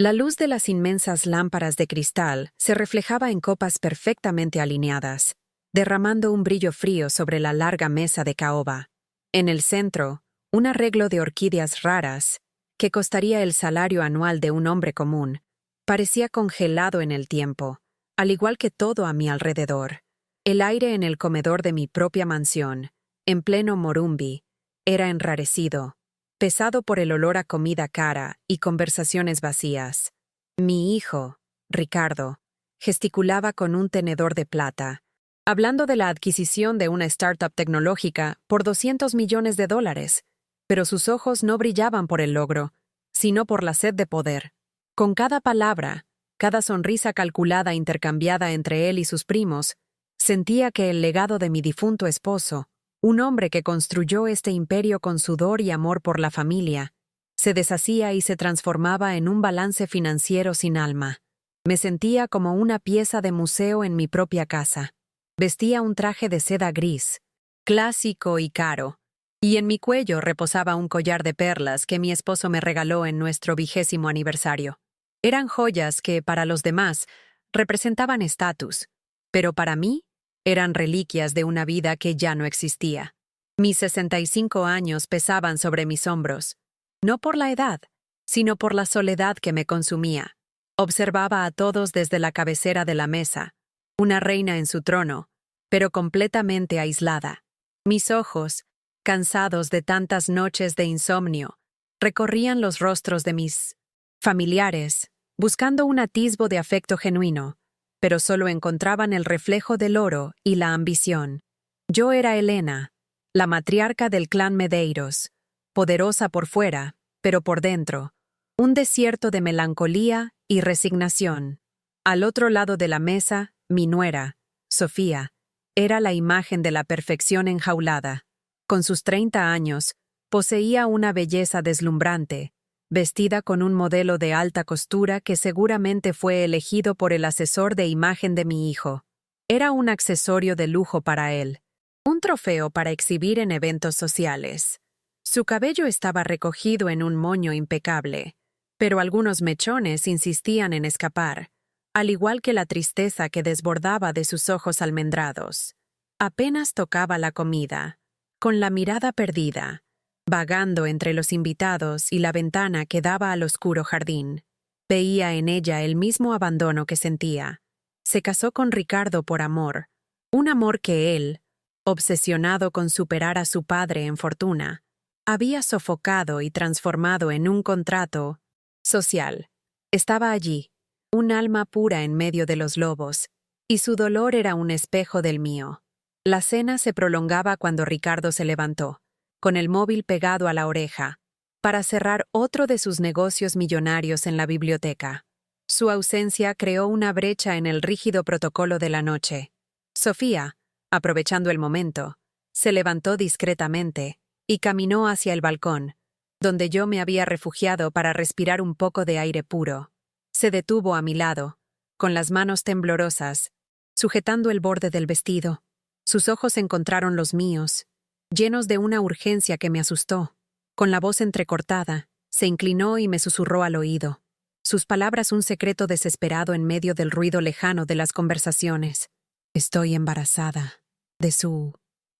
La luz de las inmensas lámparas de cristal se reflejaba en copas perfectamente alineadas, derramando un brillo frío sobre la larga mesa de caoba. En el centro, un arreglo de orquídeas raras, que costaría el salario anual de un hombre común, parecía congelado en el tiempo, al igual que todo a mi alrededor. El aire en el comedor de mi propia mansión, en pleno Morumbi, era enrarecido, pesado por el olor a comida cara y conversaciones vacías. Mi hijo, Ricardo, gesticulaba con un tenedor de plata, hablando de la adquisición de una startup tecnológica por $200 millones, pero sus ojos no brillaban por el logro, sino por la sed de poder. Con cada palabra, cada sonrisa calculada intercambiada entre él y sus primos, sentía que el legado de mi difunto esposo, un hombre que construyó este imperio con sudor y amor por la familia, se deshacía y se transformaba en un balance financiero sin alma. Me sentía como una pieza de museo en mi propia casa. Vestía un traje de seda gris, clásico y caro, y en mi cuello reposaba un collar de perlas que mi esposo me regaló en nuestro 20º aniversario. Eran joyas que, para los demás, representaban estatus, pero para mí, eran reliquias de una vida que ya no existía. Mis 65 años pesaban sobre mis hombros, no por la edad, sino por la soledad que me consumía. Observaba a todos desde la cabecera de la mesa, una reina en su trono, pero completamente aislada. Mis ojos, cansados de tantas noches de insomnio, recorrían los rostros de mis familiares, buscando un atisbo de afecto genuino, pero solo encontraban el reflejo del oro y la ambición. Yo era Helena, la matriarca del clan Medeiros, poderosa por fuera, pero por dentro, un desierto de melancolía y resignación. Al otro lado de la mesa, mi nuera, Sofía, era la imagen de la perfección enjaulada. Con sus 30 años, poseía una belleza deslumbrante, vestida con un modelo de alta costura que seguramente fue elegido por el asesor de imagen de mi hijo. Era un accesorio de lujo para él, un trofeo para exhibir en eventos sociales. Su cabello estaba recogido en un moño impecable, pero algunos mechones insistían en escapar, al igual que la tristeza que desbordaba de sus ojos almendrados. Apenas tocaba la comida, con la mirada perdida, vagando entre los invitados y la ventana que daba al oscuro jardín. Veía en ella el mismo abandono que sentía. Se casó con Ricardo por amor, un amor que él, obsesionado con superar a su padre en fortuna, había sofocado y transformado en un contrato social. Estaba allí, un alma pura en medio de los lobos, y su dolor era un espejo del mío. La cena se prolongaba cuando Ricardo se levantó, con el móvil pegado a la oreja, para cerrar otro de sus negocios millonarios en la biblioteca. Su ausencia creó una brecha en el rígido protocolo de la noche. Sofía, aprovechando el momento, se levantó discretamente y caminó hacia el balcón, donde yo me había refugiado para respirar un poco de aire puro. Se detuvo a mi lado, con las manos temblorosas, sujetando el borde del vestido. Sus ojos encontraron los míos, llenos de una urgencia que me asustó. Con la voz entrecortada, se inclinó y me susurró al oído. Sus palabras un secreto desesperado en medio del ruido lejano de las conversaciones. Estoy embarazada.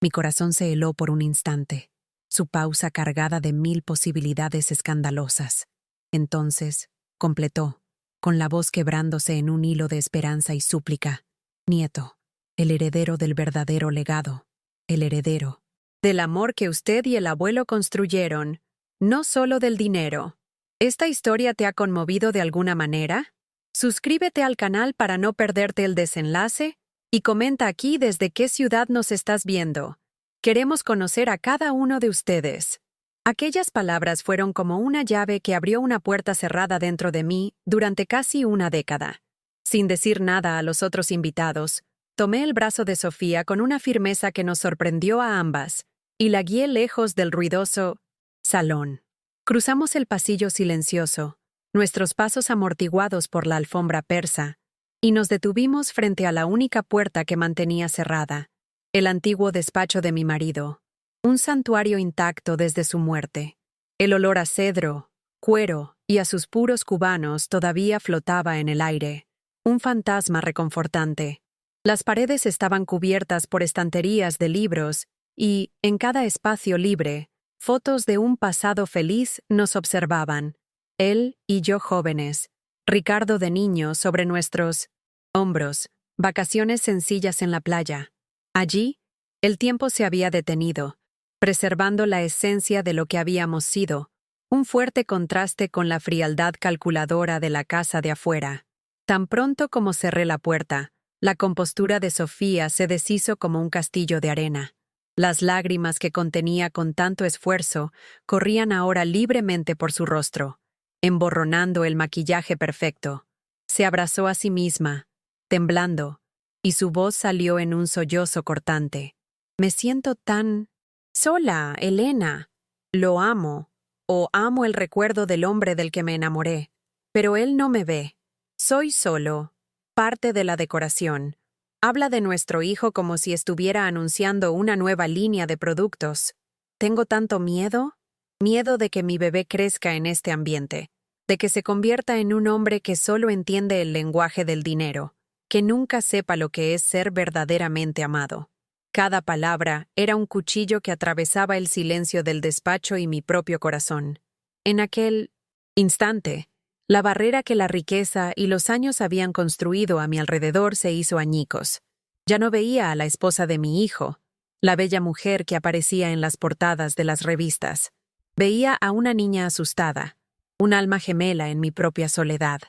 Mi corazón se heló por un instante. Su pausa cargada de 1000 posibilidades escandalosas. Entonces, completó, con la voz quebrándose en un hilo de esperanza y súplica. Nieto, el heredero del verdadero legado. El heredero del amor que usted y el abuelo construyeron, no solo del dinero. ¿Esta historia te ha conmovido de alguna manera? Suscríbete al canal para no perderte el desenlace y comenta aquí desde qué ciudad nos estás viendo. Queremos conocer a cada uno de ustedes. Aquellas palabras fueron como una llave que abrió una puerta cerrada dentro de mí durante casi una década. Sin decir nada a los otros invitados, tomé el brazo de Sofía con una firmeza que nos sorprendió a ambas, y la guié lejos del ruidoso salón. Cruzamos el pasillo silencioso, nuestros pasos amortiguados por la alfombra persa, y nos detuvimos frente a la única puerta que mantenía cerrada, el antiguo despacho de mi marido, un santuario intacto desde su muerte. El olor a cedro, cuero y a sus puros cubanos todavía flotaba en el aire, un fantasma reconfortante. Las paredes estaban cubiertas por estanterías de libros y, en cada espacio libre, fotos de un pasado feliz nos observaban. Él y yo jóvenes, Ricardo de niño sobre nuestros hombros, vacaciones sencillas en la playa. Allí, el tiempo se había detenido, preservando la esencia de lo que habíamos sido, un fuerte contraste con la frialdad calculadora de la casa de afuera. Tan pronto como cerré la puerta, la compostura de Sofía se deshizo como un castillo de arena. Las lágrimas que contenía con tanto esfuerzo corrían ahora libremente por su rostro, emborronando el maquillaje perfecto. Se abrazó a sí misma, temblando, y su voz salió en un sollozo cortante. Me siento tan sola, Elena. Lo amo, o amo el recuerdo del hombre del que me enamoré. Pero él no me ve. Soy solo, parte de la decoración. Habla de nuestro hijo como si estuviera anunciando una nueva línea de productos. ¿Tengo tanto miedo? Miedo de que mi bebé crezca en este ambiente, de que se convierta en un hombre que solo entiende el lenguaje del dinero, que nunca sepa lo que es ser verdaderamente amado. Cada palabra era un cuchillo que atravesaba el silencio del despacho y mi propio corazón. En aquel instante, la barrera que la riqueza y los años habían construido a mi alrededor se hizo añicos. Ya no veía a la esposa de mi hijo, la bella mujer que aparecía en las portadas de las revistas. Veía a una niña asustada, un alma gemela en mi propia soledad.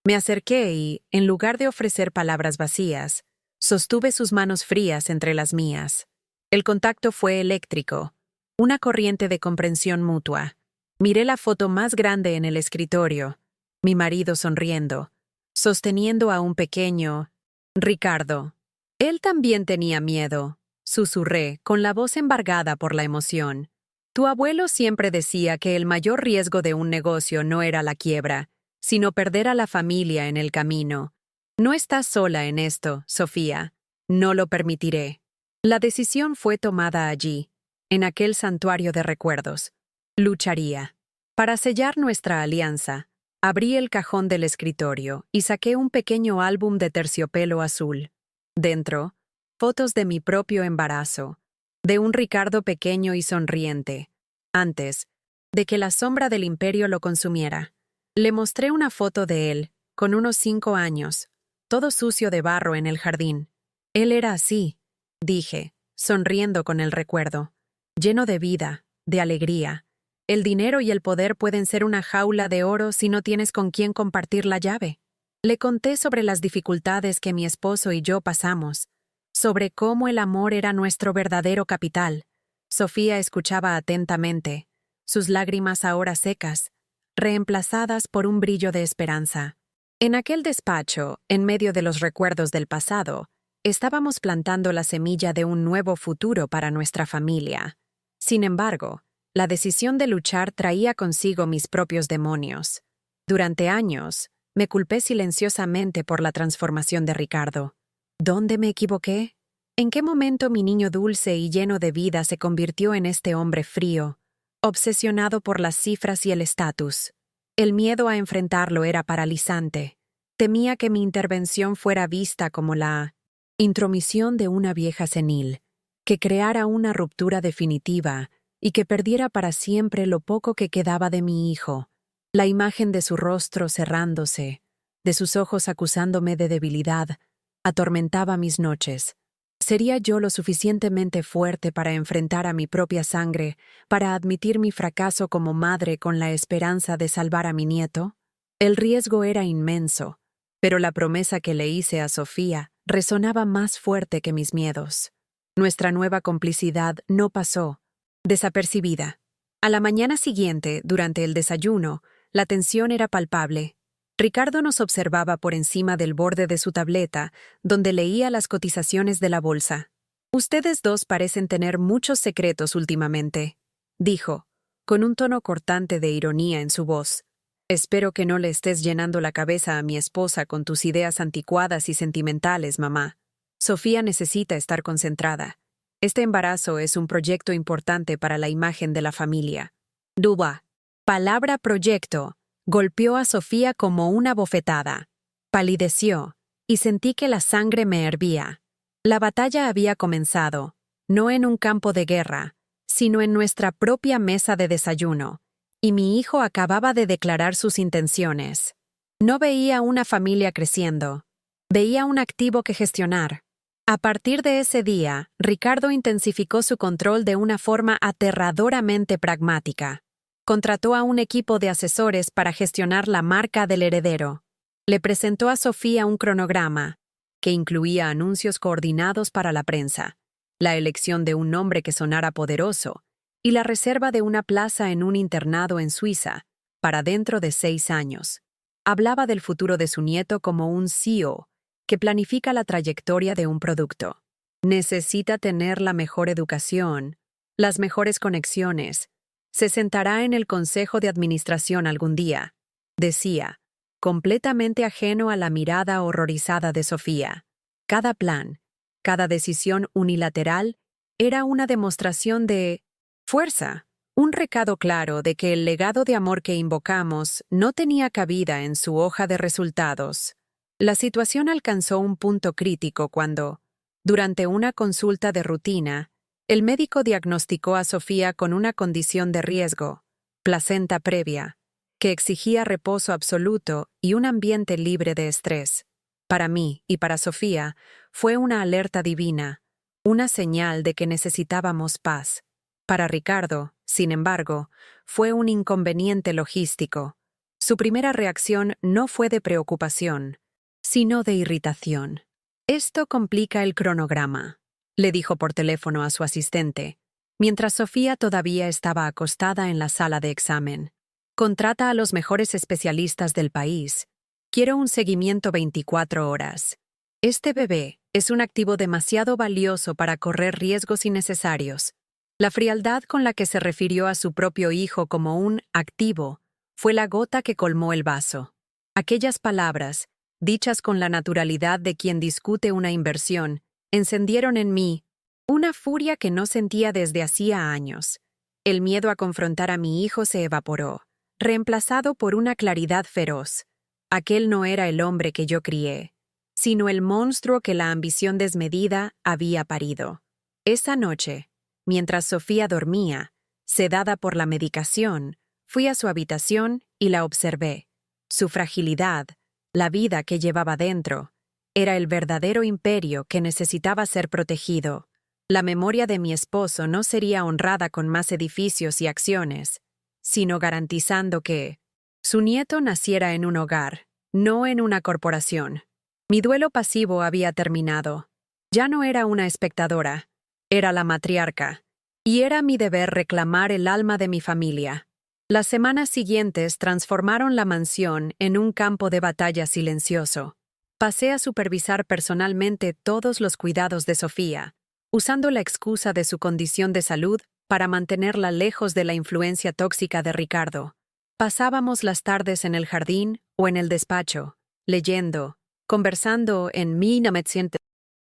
Me acerqué y, en lugar de ofrecer palabras vacías, sostuve sus manos frías entre las mías. El contacto fue eléctrico, una corriente de comprensión mutua. Miré la foto más grande en el escritorio, mi marido sonriendo, sosteniendo a un pequeño Ricardo. Él también tenía miedo, susurré, con la voz embargada por la emoción. Tu abuelo siempre decía que el mayor riesgo de un negocio no era la quiebra, sino perder a la familia en el camino. No estás sola en esto, Sofía. No lo permitiré. La decisión fue tomada allí, en aquel santuario de recuerdos. Lucharía. Para sellar nuestra alianza, abrí el cajón del escritorio y saqué un pequeño álbum de terciopelo azul. Dentro, fotos de mi propio embarazo, de un Ricardo pequeño y sonriente, antes de que la sombra del imperio lo consumiera. Le mostré una foto de él, con unos 5 años, todo sucio de barro en el jardín. Él era así, dije, sonriendo con el recuerdo, lleno de vida, de alegría. El dinero y el poder pueden ser una jaula de oro si no tienes con quién compartir la llave. Le conté sobre las dificultades que mi esposo y yo pasamos, sobre cómo el amor era nuestro verdadero capital. Sofía escuchaba atentamente, sus lágrimas ahora secas, reemplazadas por un brillo de esperanza. En aquel despacho, en medio de los recuerdos del pasado, estábamos plantando la semilla de un nuevo futuro para nuestra familia. Sin embargo, la decisión de luchar traía consigo mis propios demonios. Durante años, me culpé silenciosamente por la transformación de Ricardo. ¿Dónde me equivoqué? ¿En qué momento mi niño dulce y lleno de vida se convirtió en este hombre frío, obsesionado por las cifras y el estatus? El miedo a enfrentarlo era paralizante. Temía que mi intervención fuera vista como la intromisión de una vieja senil, que creara una ruptura definitiva y que perdiera para siempre lo poco que quedaba de mi hijo. La imagen de su rostro cerrándose, de sus ojos acusándome de debilidad, atormentaba mis noches. ¿Sería yo lo suficientemente fuerte para enfrentar a mi propia sangre, para admitir mi fracaso como madre con la esperanza de salvar a mi nieto? El riesgo era inmenso, pero la promesa que le hice a Sofía resonaba más fuerte que mis miedos. Nuestra nueva complicidad no pasó desapercibida. A la mañana siguiente, durante el desayuno, la tensión era palpable. Ricardo nos observaba por encima del borde de su tableta, donde leía las cotizaciones de la bolsa. Ustedes dos parecen tener muchos secretos últimamente, dijo, con un tono cortante de ironía en su voz. Espero que no le estés llenando la cabeza a mi esposa con tus ideas anticuadas y sentimentales, mamá. Sofía necesita estar concentrada. Este embarazo es un proyecto importante para la imagen de la familia. Duba. Palabra proyecto. golpeó a Sofía como una bofetada. Palideció, y sentí que la sangre me hervía. La batalla había comenzado, no en un campo de guerra, sino en nuestra propia mesa de desayuno, y mi hijo acababa de declarar sus intenciones. No veía una familia creciendo, veía un activo que gestionar. A partir de ese día, Ricardo intensificó su control de una forma aterradoramente pragmática. Contrató a un equipo de asesores para gestionar la marca del heredero. Le presentó a Sofía un cronograma, que incluía anuncios coordinados para la prensa, la elección de un nombre que sonara poderoso y la reserva de una plaza en un internado en Suiza, para dentro de 6 años. Hablaba del futuro de su nieto como un CEO, que planifica la trayectoria de un producto. Necesita tener la mejor educación, las mejores conexiones. Se sentará en el consejo de administración algún día, decía, completamente ajeno a la mirada horrorizada de Sofía. Cada plan, cada decisión unilateral era una demostración de fuerza, un recado claro de que el legado de amor que invocamos no tenía cabida en su hoja de resultados. La situación alcanzó un punto crítico cuando, durante una consulta de rutina, el médico diagnosticó a Sofía con una condición de riesgo, placenta previa, que exigía reposo absoluto y un ambiente libre de estrés. Para mí y para Sofía, fue una alerta divina, una señal de que necesitábamos paz. Para Ricardo, sin embargo, fue un inconveniente logístico. Su primera reacción no fue de preocupación, sino de irritación. «Esto complica el cronograma», le dijo por teléfono a su asistente, mientras Sofía todavía estaba acostada en la sala de examen. «Contrata a los mejores especialistas del país. Quiero un seguimiento 24 horas. Este bebé es un activo demasiado valioso para correr riesgos innecesarios». La frialdad con la que se refirió a su propio hijo como un activo fue la gota que colmó el vaso. Aquellas palabras, dichas con la naturalidad de quien discute una inversión, encendieron en mí una furia que no sentía desde hacía años. El miedo a confrontar a mi hijo se evaporó, reemplazado por una claridad feroz. Aquel no era el hombre que yo crié, sino el monstruo que la ambición desmedida había parido. Esa noche, mientras Sofía dormía, sedada por la medicación, fui a su habitación y la observé. Su fragilidad, la vida que llevaba dentro, era el verdadero imperio que necesitaba ser protegido. La memoria de mi esposo no sería honrada con más edificios y acciones, sino garantizando que su nieto naciera en un hogar, no en una corporación. Mi duelo pasivo había terminado. Ya no era una espectadora, era la matriarca, y era mi deber reclamar el alma de mi familia. Las semanas siguientes transformaron la mansión en un campo de batalla silencioso. Pasé a supervisar personalmente todos los cuidados de Sofía, usando la excusa de su condición de salud para mantenerla lejos de la influencia tóxica de Ricardo. Pasábamos las tardes en el jardín o en el despacho, leyendo, conversando en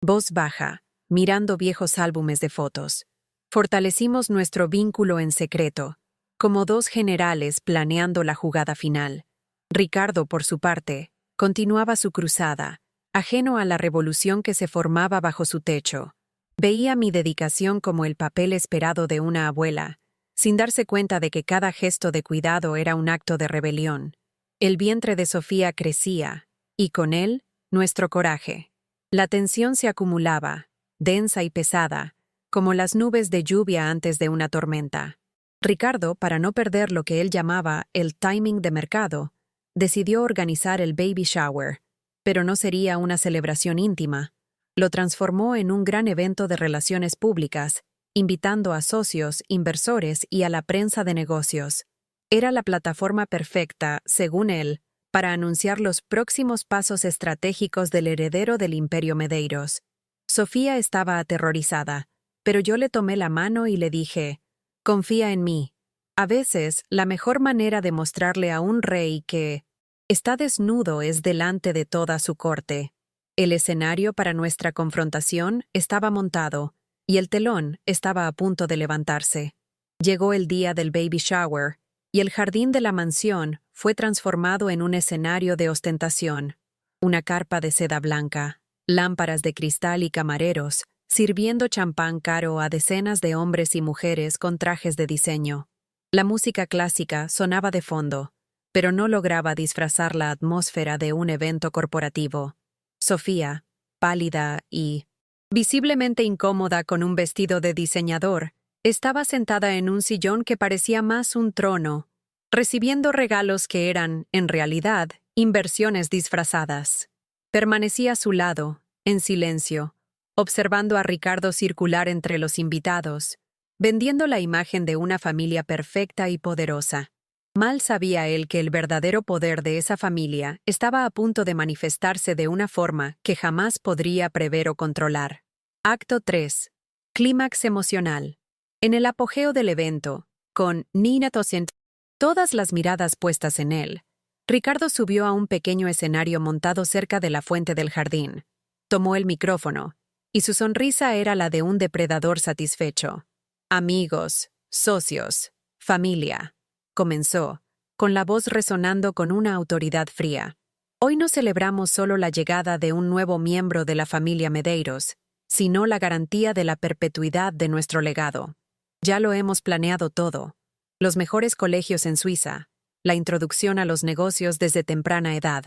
voz baja, mirando viejos álbumes de fotos. Fortalecimos nuestro vínculo en secreto, como dos generales planeando la jugada final. Ricardo, por su parte, continuaba su cruzada, ajeno a la revolución que se formaba bajo su techo. Veía mi dedicación como el papel esperado de una abuela, sin darse cuenta de que cada gesto de cuidado era un acto de rebelión. El vientre de Sofía crecía, y con él, nuestro coraje. La tensión se acumulaba, densa y pesada, como las nubes de lluvia antes de una tormenta. Ricardo, para no perder lo que él llamaba el timing de mercado, decidió organizar el baby shower, pero no sería una celebración íntima. Lo transformó en un gran evento de relaciones públicas, invitando a socios, inversores y a la prensa de negocios. Era la plataforma perfecta, según él, para anunciar los próximos pasos estratégicos del heredero del Imperio Medeiros. Sofía estaba aterrorizada, pero yo le tomé la mano y le dije: «Confía en mí. A veces, la mejor manera de mostrarle a un rey que está desnudo es delante de toda su corte». El escenario para nuestra confrontación estaba montado, y el telón estaba a punto de levantarse. Llegó el día del baby shower, y el jardín de la mansión fue transformado en un escenario de ostentación. Una carpa de seda blanca, lámparas de cristal y camareros, sirviendo champán caro a decenas de hombres y mujeres con trajes de diseño. La música clásica sonaba de fondo, pero no lograba disfrazar la atmósfera de un evento corporativo. Sofía, pálida y visiblemente incómoda con un vestido de diseñador, estaba sentada en un sillón que parecía más un trono, recibiendo regalos que eran, en realidad, inversiones disfrazadas. Permanecía a su lado, en silencio, observando a Ricardo circular entre los invitados, vendiendo la imagen de una familia perfecta y poderosa. Mal sabía él que el verdadero poder de esa familia estaba a punto de manifestarse de una forma que jamás podría prever o controlar. Acto 3. Clímax emocional. En el apogeo del evento, con Nina Tossent, todas las miradas puestas en él, Ricardo subió a un pequeño escenario montado cerca de la fuente del jardín. Tomó el micrófono, y su sonrisa era la de un depredador satisfecho. Amigos, socios, familia, comenzó, con la voz resonando con una autoridad fría. Hoy no celebramos solo la llegada de un nuevo miembro de la familia Medeiros, sino la garantía de la perpetuidad de nuestro legado. Ya lo hemos planeado todo. Los mejores colegios en Suiza, la introducción a los negocios desde temprana edad.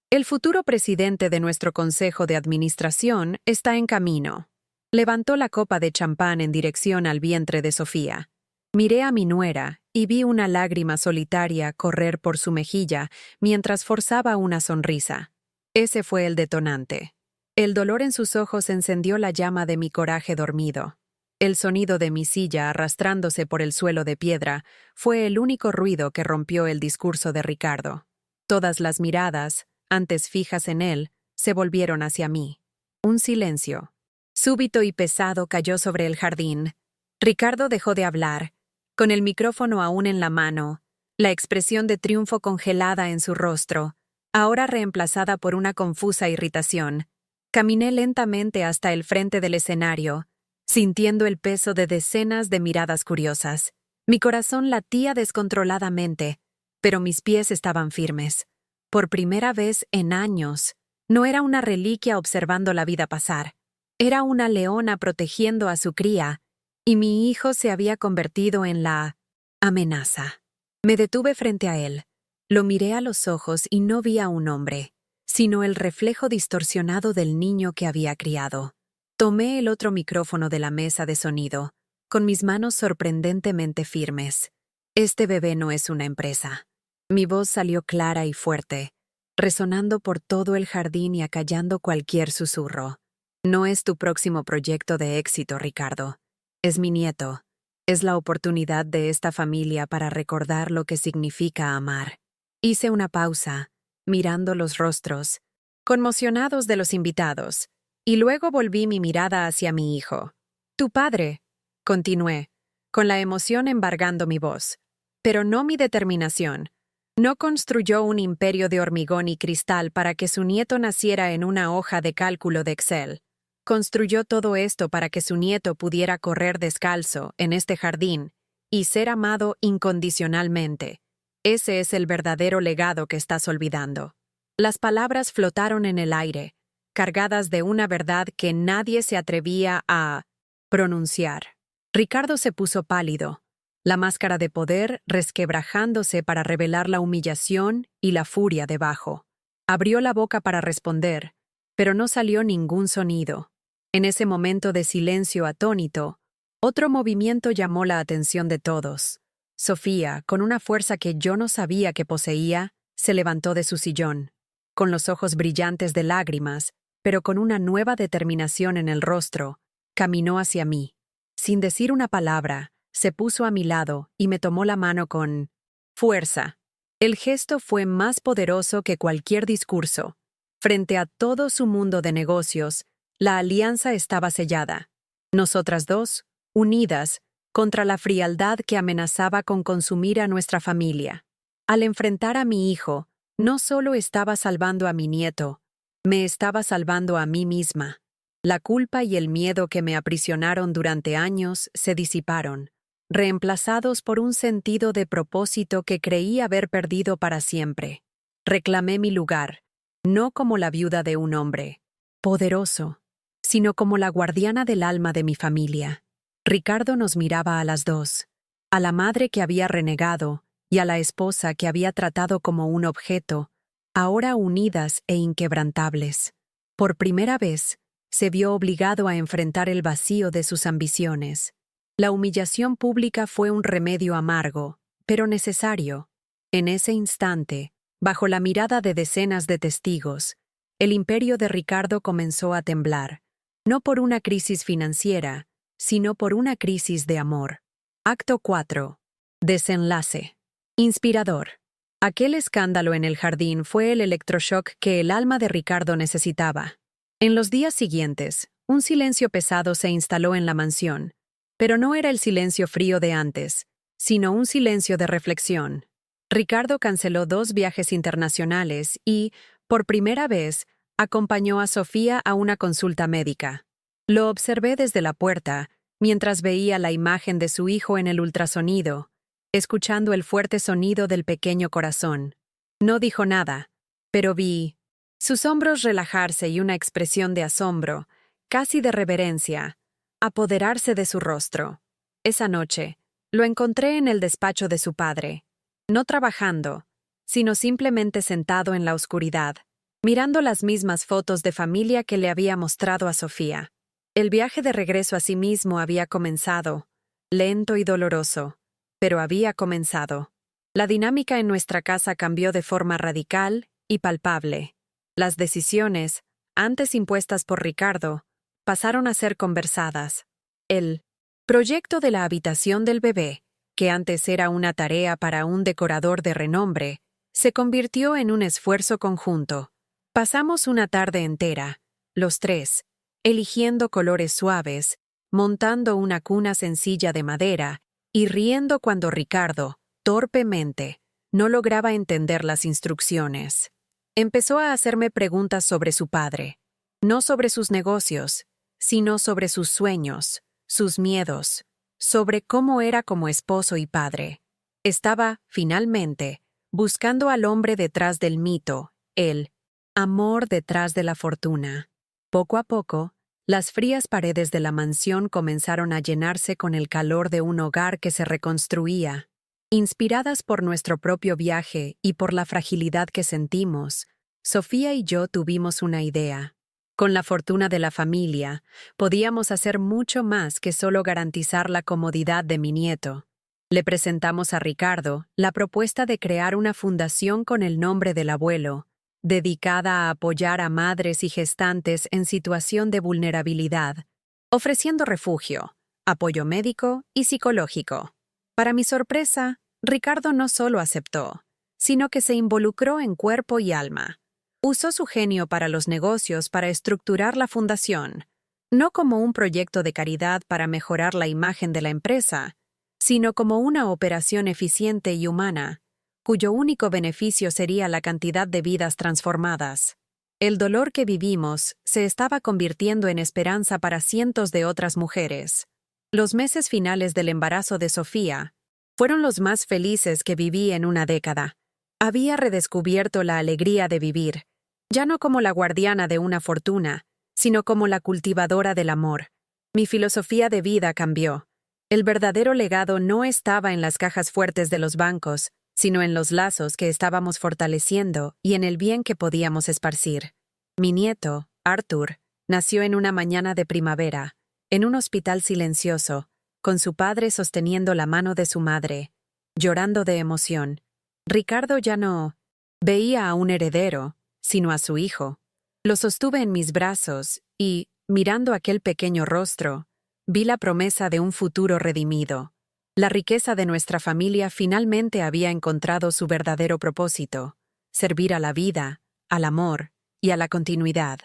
El futuro presidente de nuestro consejo de administración está en camino. Levantó la copa de champán en dirección al vientre de Sofía. Miré a mi nuera y vi una lágrima solitaria correr por su mejilla mientras forzaba una sonrisa. Ese fue el detonante. El dolor en sus ojos encendió la llama de mi coraje dormido. El sonido de mi silla arrastrándose por el suelo de piedra fue el único ruido que rompió el discurso de Ricardo. Todas las miradas, antes fijas en él, se volvieron hacia mí. Un silencio, súbito y pesado, cayó sobre el jardín. Ricardo dejó de hablar, con el micrófono aún en la mano, la expresión de triunfo congelada en su rostro, ahora reemplazada por una confusa irritación. Caminé lentamente hasta el frente del escenario, sintiendo el peso de decenas de miradas curiosas. Mi corazón latía descontroladamente, pero mis pies estaban firmes. Por primera vez en años, no era una reliquia observando la vida pasar. Era una leona protegiendo a su cría, y mi hijo se había convertido en la amenaza. Me detuve frente a él. Lo miré a los ojos y no vi a un hombre, sino el reflejo distorsionado del niño que había criado. Tomé el otro micrófono de la mesa de sonido, con mis manos sorprendentemente firmes. Este bebé no es una empresa. Mi voz salió clara y fuerte, resonando por todo el jardín y acallando cualquier susurro. No es tu próximo proyecto de éxito, Ricardo. Es mi nieto. Es la oportunidad de esta familia para recordar lo que significa amar. Hice una pausa, mirando los rostros, conmocionados de los invitados, y luego volví mi mirada hacia mi hijo. Tu padre, continué, con la emoción embargando mi voz, pero no mi determinación. No construyó un imperio de hormigón y cristal para que su nieto naciera en una hoja de cálculo de Excel. Construyó todo esto para que su nieto pudiera correr descalzo en este jardín y ser amado incondicionalmente. Ese es el verdadero legado que estás olvidando. Las palabras flotaron en el aire, cargadas de una verdad que nadie se atrevía a pronunciar. Ricardo se puso pálido, la máscara de poder resquebrajándose para revelar la humillación y la furia debajo. Abrió la boca para responder, pero no salió ningún sonido. En ese momento de silencio atónito, otro movimiento llamó la atención de todos. Sofía, con una fuerza que yo no sabía que poseía, se levantó de su sillón, con los ojos brillantes de lágrimas, pero con una nueva determinación en el rostro, caminó hacia mí. Sin decir una palabra, se puso a mi lado y me tomó la mano con fuerza. El gesto fue más poderoso que cualquier discurso. Frente a todo su mundo de negocios, la alianza estaba sellada. Nosotras dos, unidas, contra la frialdad que amenazaba con consumir a nuestra familia. Al enfrentar a mi hijo, no solo estaba salvando a mi nieto, me estaba salvando a mí misma. La culpa y el miedo que me aprisionaron durante años se disiparon. reemplazados por un sentido de propósito que creí haber perdido para siempre. Reclamé mi lugar, no como la viuda de un hombre poderoso, sino como la guardiana del alma de mi familia. Ricardo nos miraba a las dos, a la madre que había renegado y a la esposa que había tratado como un objeto, ahora unidas e inquebrantables. Por primera vez, se vio obligado a enfrentar el vacío de sus ambiciones. La humillación pública fue un remedio amargo, pero necesario. En ese instante, bajo la mirada de decenas de testigos, el imperio de Ricardo comenzó a temblar, no por una crisis financiera, sino por una crisis de amor. Acto 4. Desenlace. Inspirador. Aquel escándalo en el jardín fue el electroshock que el alma de Ricardo necesitaba. En los días siguientes, un silencio pesado se instaló en la mansión, pero no era el silencio frío de antes, sino un silencio de reflexión. Ricardo canceló 2 viajes internacionales y, por primera vez, acompañó a Sofía a una consulta médica. Lo observé desde la puerta, mientras veía la imagen de su hijo en el ultrasonido, escuchando el fuerte sonido del pequeño corazón. No dijo nada, pero vi sus hombros relajarse y una expresión de asombro, casi de reverencia, apoderarse de su rostro. Esa noche, lo encontré en el despacho de su padre, no trabajando, sino simplemente sentado en la oscuridad, mirando las mismas fotos de familia que le había mostrado a Sofía. El viaje de regreso a sí mismo había comenzado, lento y doloroso, pero había comenzado. La dinámica en nuestra casa cambió de forma radical y palpable. Las decisiones, antes impuestas por Ricardo, pasaron a ser conversadas. El proyecto de la habitación del bebé, que antes era una tarea para un decorador de renombre, se convirtió en un esfuerzo conjunto. Pasamos una tarde entera, los tres, eligiendo colores suaves, montando una cuna sencilla de madera y riendo cuando Ricardo, torpemente, no lograba entender las instrucciones. Empezó a hacerme preguntas sobre su padre, no sobre sus negocios, sino sobre sus sueños, sus miedos, sobre cómo era como esposo y padre. Estaba, finalmente, buscando al hombre detrás del mito, el amor detrás de la fortuna. Poco a poco, las frías paredes de la mansión comenzaron a llenarse con el calor de un hogar que se reconstruía. Inspiradas por nuestro propio viaje y por la fragilidad que sentimos, Sofía y yo tuvimos una idea. Con la fortuna de la familia, podíamos hacer mucho más que solo garantizar la comodidad de mi nieto. Le presentamos a Ricardo la propuesta de crear una fundación con el nombre del abuelo, dedicada a apoyar a madres y gestantes en situación de vulnerabilidad, ofreciendo refugio, apoyo médico y psicológico. Para mi sorpresa, Ricardo no solo aceptó, sino que se involucró en cuerpo y alma. Usó su genio para los negocios para estructurar la fundación, no como un proyecto de caridad para mejorar la imagen de la empresa, sino como una operación eficiente y humana, cuyo único beneficio sería la cantidad de vidas transformadas. El dolor que vivimos se estaba convirtiendo en esperanza para cientos de otras mujeres. Los meses finales del embarazo de Sofía fueron los más felices que viví en una década. Había redescubierto la alegría de vivir, ya no como la guardiana de una fortuna, sino como la cultivadora del amor. Mi filosofía de vida cambió. El verdadero legado no estaba en las cajas fuertes de los bancos, sino en los lazos que estábamos fortaleciendo y en el bien que podíamos esparcir. Mi nieto, Arthur, nació en una mañana de primavera, en un hospital silencioso, con su padre sosteniendo la mano de su madre, llorando de emoción. Ricardo ya no veía a un heredero, sino a su hijo. Lo sostuve en mis brazos y, mirando aquel pequeño rostro, vi la promesa de un futuro redimido. La riqueza de nuestra familia finalmente había encontrado su verdadero propósito: servir a la vida, al amor y a la continuidad.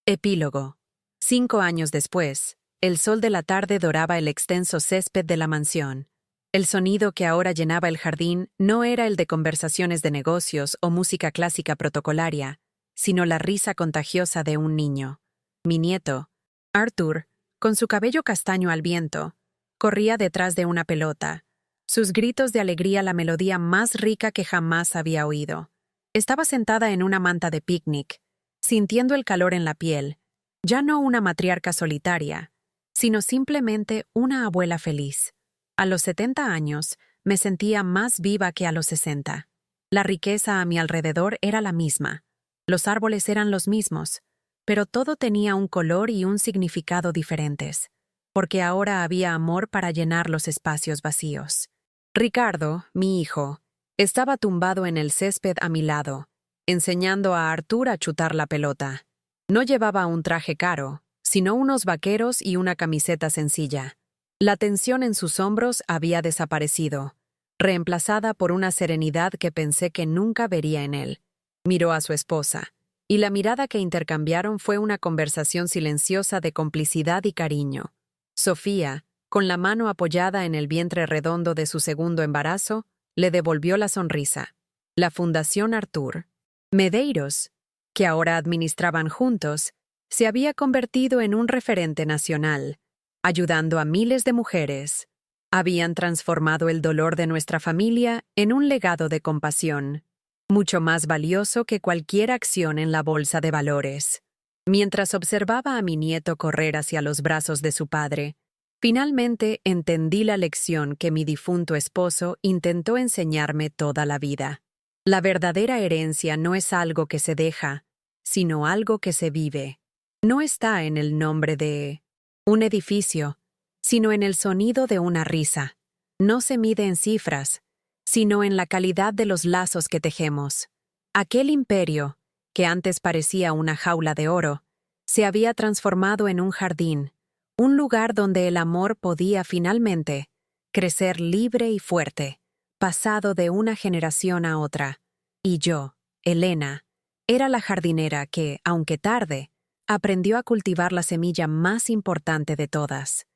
Epílogo. 5 años después, el sol de la tarde doraba el extenso césped de la mansión. El sonido que ahora llenaba el jardín no era el de conversaciones de negocios o música clásica protocolaria, sino la risa contagiosa de un niño. Mi nieto, Arthur, con su cabello castaño al viento, Corría detrás de una pelota. Sus gritos de alegría la melodía más rica que jamás había oído. Estaba sentada en una manta de picnic, sintiendo el calor en la piel, ya no una matriarca solitaria, sino simplemente una abuela feliz. A los 70 años, me sentía más viva que a los 60. La riqueza a mi alrededor era la misma. Los árboles eran los mismos, pero todo tenía un color y un significado diferentes, porque ahora había amor para llenar los espacios vacíos. Ricardo, mi hijo, estaba tumbado en el césped a mi lado, enseñando a Arthur a chutar la pelota. No llevaba un traje caro, sino unos vaqueros y una camiseta sencilla. La tensión en sus hombros había desaparecido, reemplazada por una serenidad que pensé que nunca vería en él. Miró a su esposa, y la mirada que intercambiaron fue una conversación silenciosa de complicidad y cariño. Sofía, con la mano apoyada en el vientre redondo de su segundo embarazo, le devolvió la sonrisa. La Fundación Arthur Medeiros, que ahora administraban juntos, se había convertido en un referente nacional, ayudando a miles de mujeres. Habían transformado el dolor de nuestra familia en un legado de compasión, mucho más valioso que cualquier acción en la bolsa de valores. Mientras observaba a mi nieto correr hacia los brazos de su padre, finalmente entendí la lección que mi difunto esposo intentó enseñarme toda la vida. La verdadera herencia no es algo que se deja, sino algo que se vive. No está en el nombre de un edificio, sino en el sonido de una risa. No se mide en cifras, sino en la calidad de los lazos que tejemos. Aquel imperio, que antes parecía una jaula de oro, se había transformado en un jardín, un lugar donde el amor podía finalmente crecer libre y fuerte, pasado de una generación a otra. Y yo, Elena, era la jardinera que, aunque tarde, aprendió a cultivar la semilla más importante de todas.